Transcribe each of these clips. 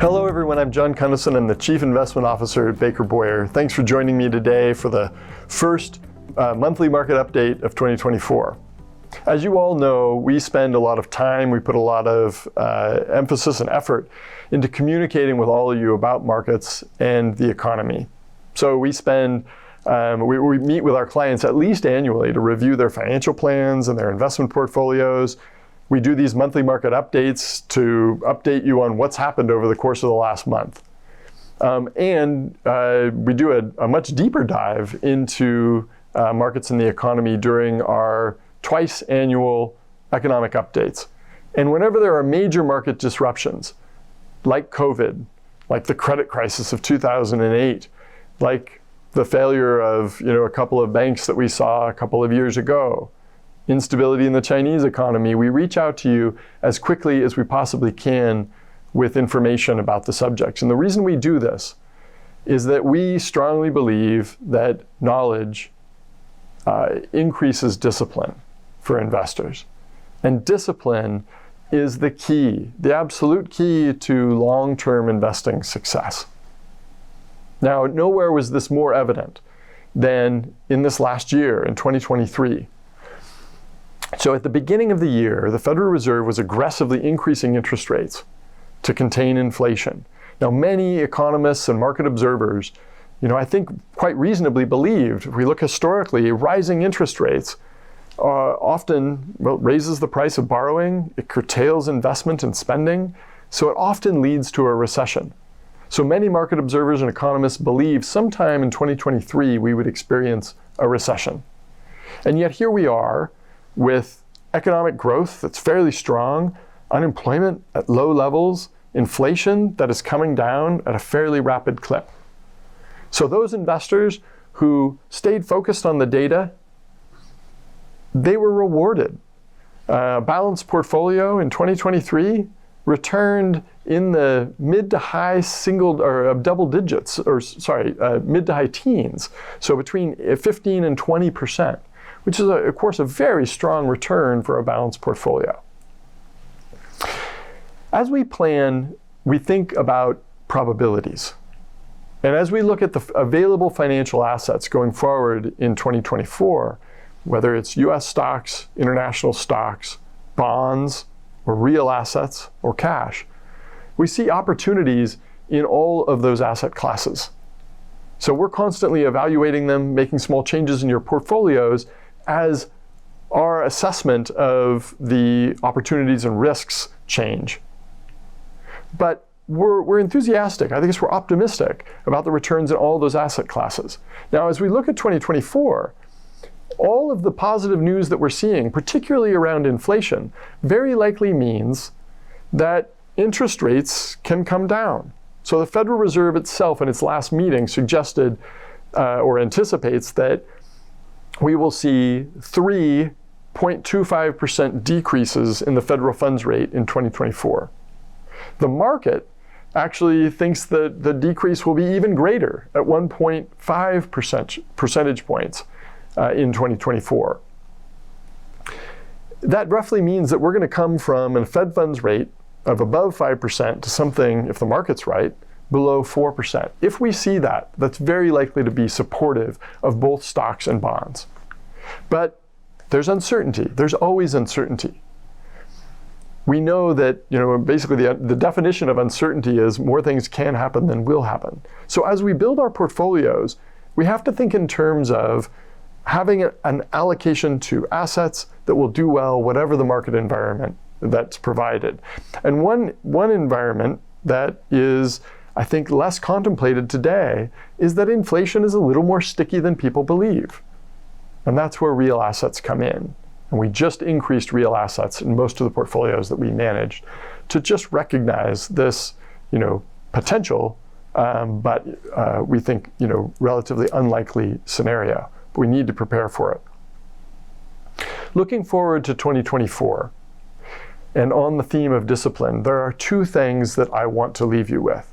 Hello everyone, I'm John Cunnison. I'm the Chief Investment Officer at Baker Boyer. Thanks for joining me today for the first monthly market update of 2024. As you all know, we spend a lot of time, we put a lot of emphasis and effort into communicating with all of you about markets and the economy. So we spend, we meet with our clients at least annually to review their financial plans and their investment portfolios. We do these monthly market updates to update you on what's happened over the course of the last month. We do a much deeper dive into markets and the economy during our twice annual economic updates. And whenever there are major market disruptions, like COVID, like the credit crisis of 2008, like the failure of a couple of banks that we saw a couple of years ago, instability in the Chinese economy, we reach out to you as quickly as we possibly can with information about the subjects. And the reason we do this is that we strongly believe that knowledge increases discipline for investors. And discipline is the key, the absolute key to long-term investing success. Now, nowhere was this more evident than in this last year, in 2023. So at the beginning of the year, the Federal Reserve was aggressively increasing interest rates to contain inflation. Now, many economists and market observers, I think quite reasonably believed, if we look historically, rising interest rates often raises the price of borrowing, it curtails investment and spending, so it often leads to a recession. So many market observers and economists believe sometime in 2023 we would experience a recession. And yet here we are, with economic growth that's fairly strong, unemployment at low levels, inflation that is coming down at a fairly rapid clip. So those investors who stayed focused on the data, they were rewarded. A balanced portfolio in 2023 returned in the mid to high double digits, mid to high teens. So between 15 and 20%. Which is, of course, a very strong return for a balanced portfolio. As we plan, we think about probabilities. And as we look at the available financial assets going forward in 2024, whether it's US stocks, international stocks, bonds, or real assets, or cash, we see opportunities in all of those asset classes. So we're constantly evaluating them, making small changes in your portfolios as our assessment of the opportunities and risks change. But we're enthusiastic, I think we're optimistic about the returns in all those asset classes. Now, as we look at 2024, all of the positive news that we're seeing, particularly around inflation, very likely means that interest rates can come down. So the Federal Reserve itself in its last meeting suggested or anticipates that we will see 3.25% decreases in the federal funds rate in 2024. The market actually thinks that the decrease will be even greater at 1.5 percentage points in 2024. That roughly means that we're going to come from a Fed funds rate of above 5% to something, if the market's right, below 4%. If we see that, that's very likely to be supportive of both stocks and bonds. But there's uncertainty. There's always uncertainty. We know that, basically the definition of uncertainty is more things can happen than will happen. So as we build our portfolios, we have to think in terms of having an allocation to assets that will do well whatever the market environment that's provided. And one environment that is, I think, less contemplated today is that inflation is a little more sticky than people believe. And that's where real assets come in. And we just increased real assets in most of the portfolios that we managed to just recognize this, potential, but we think, relatively unlikely scenario. But we need to prepare for it. Looking forward to 2024, and on the theme of discipline, there are two things that I want to leave you with.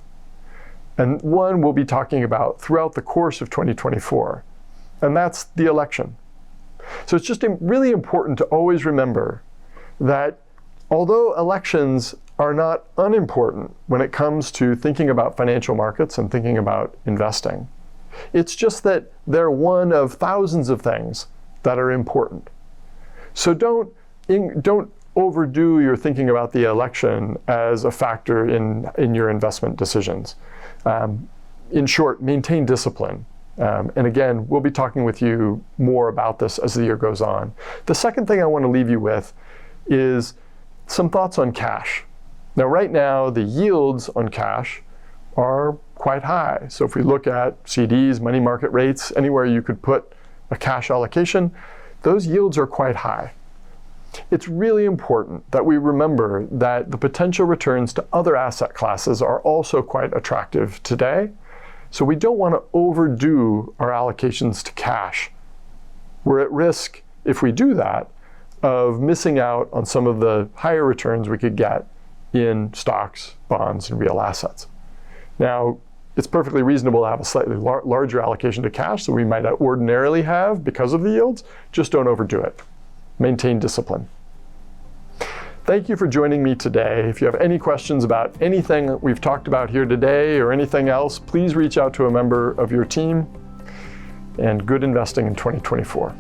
And one we'll be talking about throughout the course of 2024, and that's the election. So it's just really important to always remember that although elections are not unimportant when it comes to thinking about financial markets and thinking about investing. It's just that they're one of thousands of things that are important. So don't overdo your thinking about the election as a factor in your investment decisions. In short, maintain discipline. And again, we'll be talking with you more about this as the year goes on. The second thing I want to leave you with is some thoughts on cash. Now, right now, the yields on cash are quite high. So if we look at CDs, money market rates, anywhere you could put a cash allocation, those yields are quite high. It's really important that we remember that the potential returns to other asset classes are also quite attractive today. So we don't want to overdo our allocations to cash. We're at risk, if we do that, of missing out on some of the higher returns we could get in stocks, bonds, and real assets. Now, it's perfectly reasonable to have a slightly larger allocation to cash than we might ordinarily have because of the yields. Just don't overdo it. Maintain discipline. Thank you for joining me today. If you have any questions about anything that we've talked about here today or anything else, please reach out to a member of your team. And good investing in 2024.